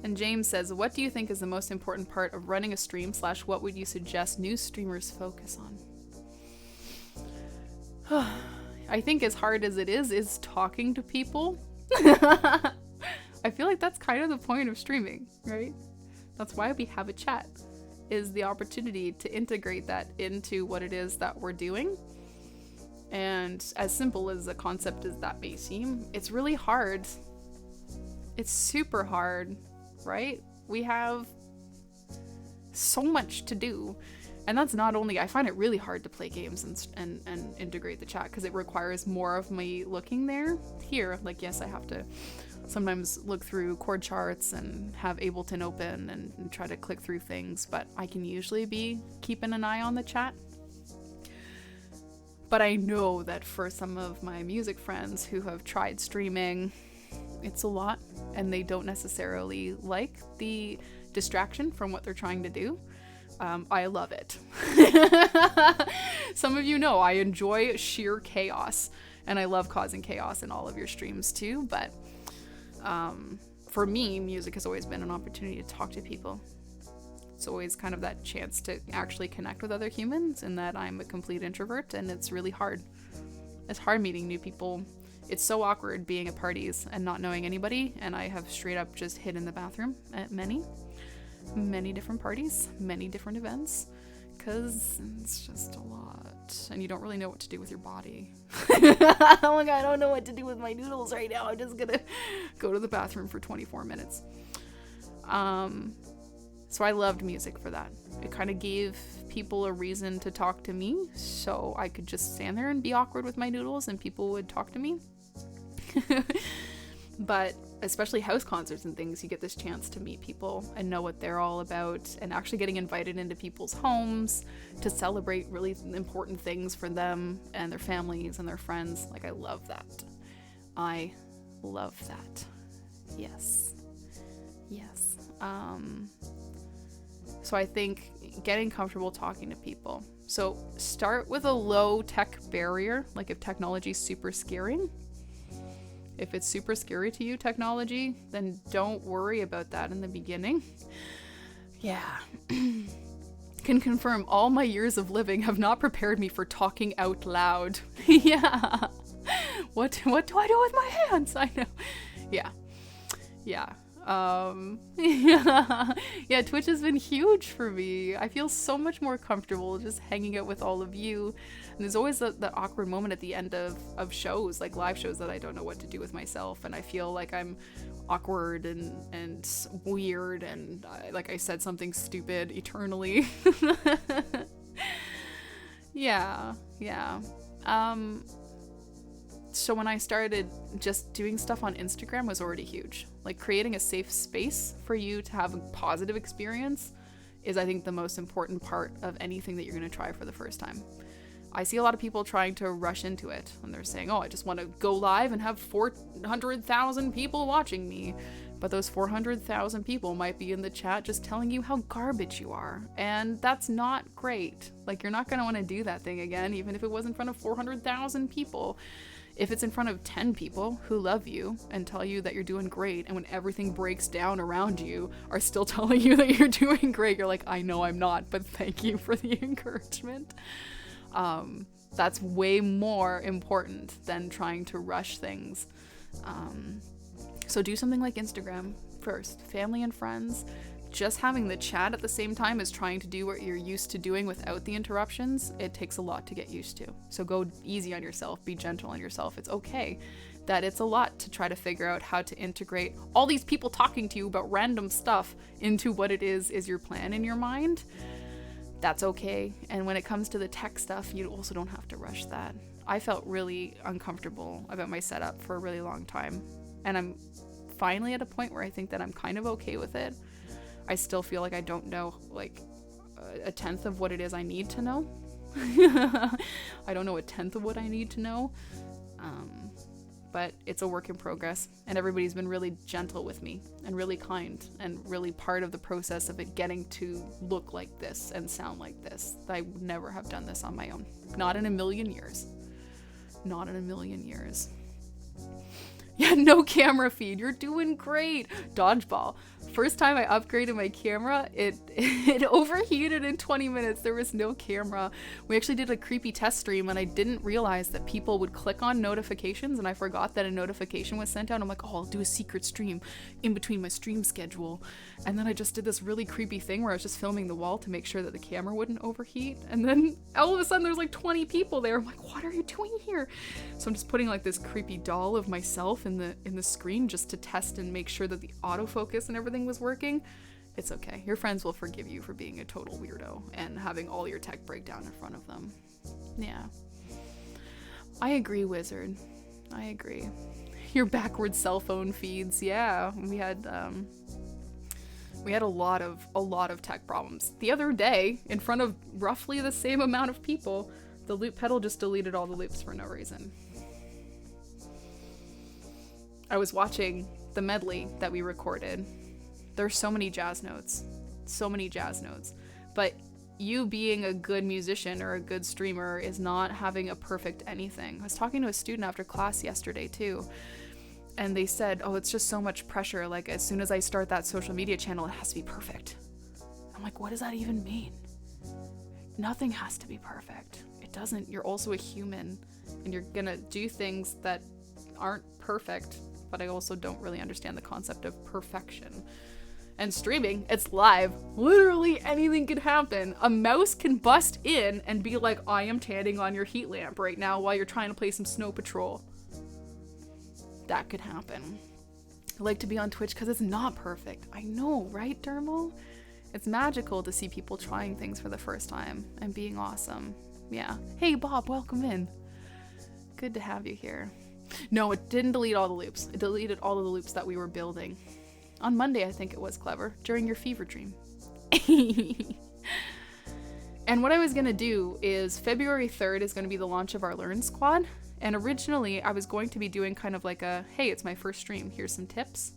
And James says, what do you think is the most important part of running a stream / what would you suggest new streamers focus on? I think as hard as it is talking to people. I feel like that's kind of the point of streaming, right? That's why we have a chat, is the opportunity to integrate that into what it is that we're doing. And as simple as the concept as that may seem, it's really hard. It's super hard, right? We have so much to do. And that's not only, I find it really hard to play games and integrate the chat because it requires more of me looking there. Here, like, yes, I have to sometimes look through chord charts and have Ableton open and try to click through things, but I can usually be keeping an eye on the chat. But I know that for some of my music friends who have tried streaming, it's a lot, and they don't necessarily like the distraction from what they're trying to do. I love it. Some of you know I enjoy sheer chaos, and I love causing chaos in all of your streams too, but for me, music has always been an opportunity to talk to people. It's always kind of that chance to actually connect with other humans, and that I'm a complete introvert, and it's really hard. It's hard meeting new people. It's so awkward being at parties and not knowing anybody, and I have straight up just hid in the bathroom at many different parties, many different events, because it's just a lot, and you don't really know what to do with your body. I'm like, I don't know what to do with my noodles right now. I'm just gonna go to the bathroom for 24 minutes. So I loved music for that. It kind of gave people a reason to talk to me, so I could just stand there and be awkward with my noodles and people would talk to me. But especially house concerts and things, you get this chance to meet people and know what they're all about, and actually getting invited into people's homes to celebrate really important things for them and their families and their friends. Like, I love that. I love that. Yes. So I think getting comfortable talking to people. So start with a low tech barrier. Like, if technology is super scary, if it's super scary to you, technology, then don't worry about that in the beginning. Yeah. Can confirm all my years of living have not prepared me for talking out loud. Yeah. What do I do with my hands? I know. Yeah. Yeah, Twitch has been huge for me. I feel so much more comfortable just hanging out with all of you. And there's always that awkward moment at the end of shows, like live shows, that I don't know what to do with myself, and I feel like I'm awkward and weird, and like I said something stupid eternally. Yeah. So when I started just doing stuff on Instagram was already huge. Like, creating a safe space for you to have a positive experience is, I think, the most important part of anything that you're going to try for the first time. I see a lot of people trying to rush into it, and they're saying, oh, I just want to go live and have 400,000 people watching me. But those 400,000 people might be in the chat just telling you how garbage you are. And that's not great. Like, you're not going to want to do that thing again, even if it was in front of 400,000 people. If it's in front of 10 people who love you and tell you that you're doing great, and when everything breaks down around you are still telling you that you're doing great, you're like, I know I'm not, but thank you for the encouragement. That's way more important than trying to rush things. So do something like Instagram first. Family and friends. Just having the chat at the same time as trying to do what you're used to doing without the interruptions, it takes a lot to get used to. So go easy on yourself, be gentle on yourself. It's okay that it's a lot to try to figure out how to integrate all these people talking to you about random stuff into what it is your plan in your mind. That's okay. And when it comes to the tech stuff, you also don't have to rush that. I felt really uncomfortable about my setup for a really long time, and I'm finally at a point where I think that I'm kind of okay with it. I still feel like I don't know, like, a tenth of what it is I need to know. I don't know a tenth of what I need to know. But it's a work in progress, and everybody's been really gentle with me and really kind and really part of the process of it getting to look like this and sound like this. I would never have done this on my own. Not in a million years. Not in a million years. Yeah, no camera feed. You're doing great. Dodgeball. First time I upgraded my camera, it overheated in 20 minutes. There was no camera. We actually did a creepy test stream and I didn't realize that people would click on notifications and I forgot that a notification was sent out. I'm like, oh, I'll do a secret stream in between my stream schedule. And then I just did this really creepy thing where I was just filming the wall to make sure that the camera wouldn't overheat. And then all of a sudden there's like 20 people there. I'm like, what are you doing here? So I'm just putting like this creepy doll of myself in the screen just to test and make sure that the autofocus and everything was working. It's okay. Your friends will forgive you for being a total weirdo and having all your tech break down in front of them. Yeah. I agree, Wizard. I agree. Your backwards cell phone feeds. Yeah, we had a lot of tech problems. The other day, in front of roughly the same amount of people, the loop pedal just deleted all the loops for no reason. I was watching the medley that we recorded. There's so many jazz notes. But you being a good musician or a good streamer is not having a perfect anything. I was talking to a student after class yesterday too, and they said, oh, it's just so much pressure. Like, as soon as I start that social media channel, it has to be perfect. I'm like, what does that even mean? Nothing has to be perfect. It doesn't. You're also a human, and you're gonna do things that aren't perfect, but I also don't really understand the concept of perfection. And streaming, it's live. Literally anything can happen. A mouse can bust in and be like, I am tanning on your heat lamp right now while you're trying to play some Snow Patrol. That could happen. I like to be on Twitch because it's not perfect. I know, right, Dermo? It's magical to see people trying things for the first time and being awesome. Yeah. Hey, Bob, welcome in. Good to have you here. No, it didn't delete all the loops. It deleted all of the loops that we were building. On Monday, I think it was, Clever, during your fever dream. And what I was going to do is February 3rd is going to be the launch of our Learn Squad. And originally, I was going to be doing kind of like a, hey, it's my first stream, here's some tips.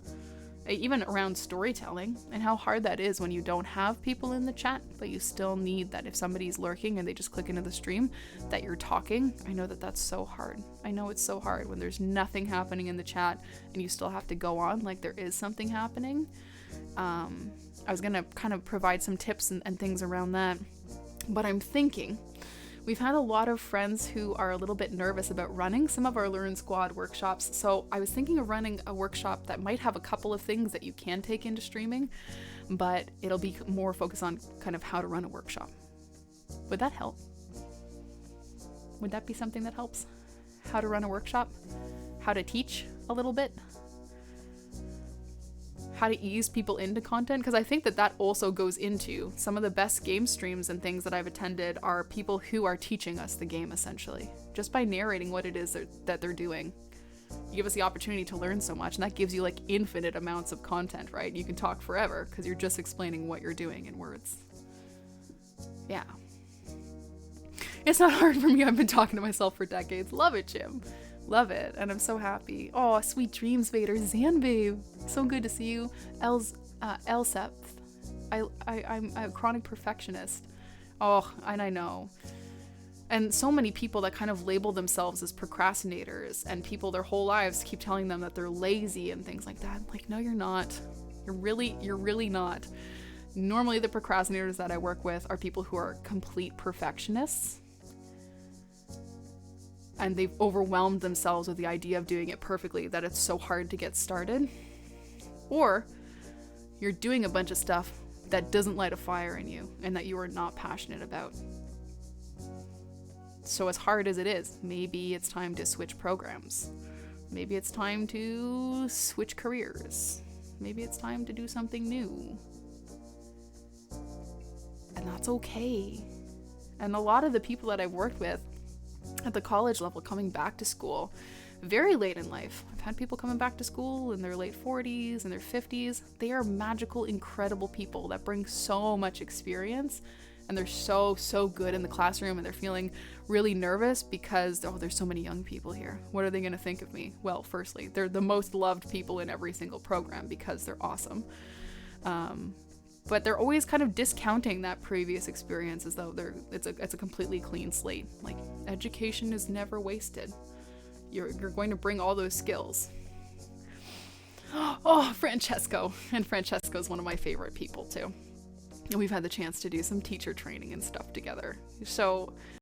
Even around storytelling and how hard that is when you don't have people in the chat, but you still need that if somebody's lurking and they just click into the stream, that you're talking. I know that that's so hard. I know it's so hard when there's nothing happening in the chat and you still have to go on like there is something happening. I was gonna kind of provide some tips and things around that, but I'm thinking, we've had a lot of friends who are a little bit nervous about running some of our Learn Squad workshops, so I was thinking of running a workshop that might have a couple of things that you can take into streaming, but it'll be more focused on kind of how to run a workshop. Would that help? Would that be something that helps? How to run a workshop? How to teach a little bit? How to ease people into content, because I think that that also goes into some of the best game streams and things that I've attended are people who are teaching us the game, essentially, just by narrating what it is that they're doing. You give us the opportunity to learn so much, and that gives you like infinite amounts of content, right? You can talk forever because you're just explaining what you're doing in words. Yeah. It's not hard for me. I've been talking to myself for decades. Love it, Jim. Love it, and I'm so happy. Oh, sweet dreams, Vader. Zanbabe, so good to see you. Elsep, I'm a chronic perfectionist. Oh, and I know. And so many people that kind of label themselves as procrastinators, and people their whole lives keep telling them that they're lazy and things like that. Like, no, you're not. You're really not. Normally, the procrastinators that I work with are people who are complete perfectionists. And they've overwhelmed themselves with the idea of doing it perfectly that it's so hard to get started. Or you're doing a bunch of stuff that doesn't light a fire in you and that you are not passionate about. So as hard as it is, maybe it's time to switch programs. Maybe it's time to switch careers. Maybe it's time to do something new. And that's okay. And a lot of the people that I've worked with at the college level coming back to school very late in life. I've had people coming back to school in their late 40s and their 50s. They are magical, incredible people that bring so much experience, and they're so good in the classroom, and they're feeling really nervous because, oh, there's so many young people here. What are they going to think of me? Well, firstly, they're the most loved people in every single program because they're awesome. But they're always kind of discounting that previous experience as though it's a completely clean slate. Like, education is never wasted. You're going to bring all those skills. Oh, Francesco. And Francesco's one of my favorite people too. And we've had the chance to do some teacher training and stuff together. So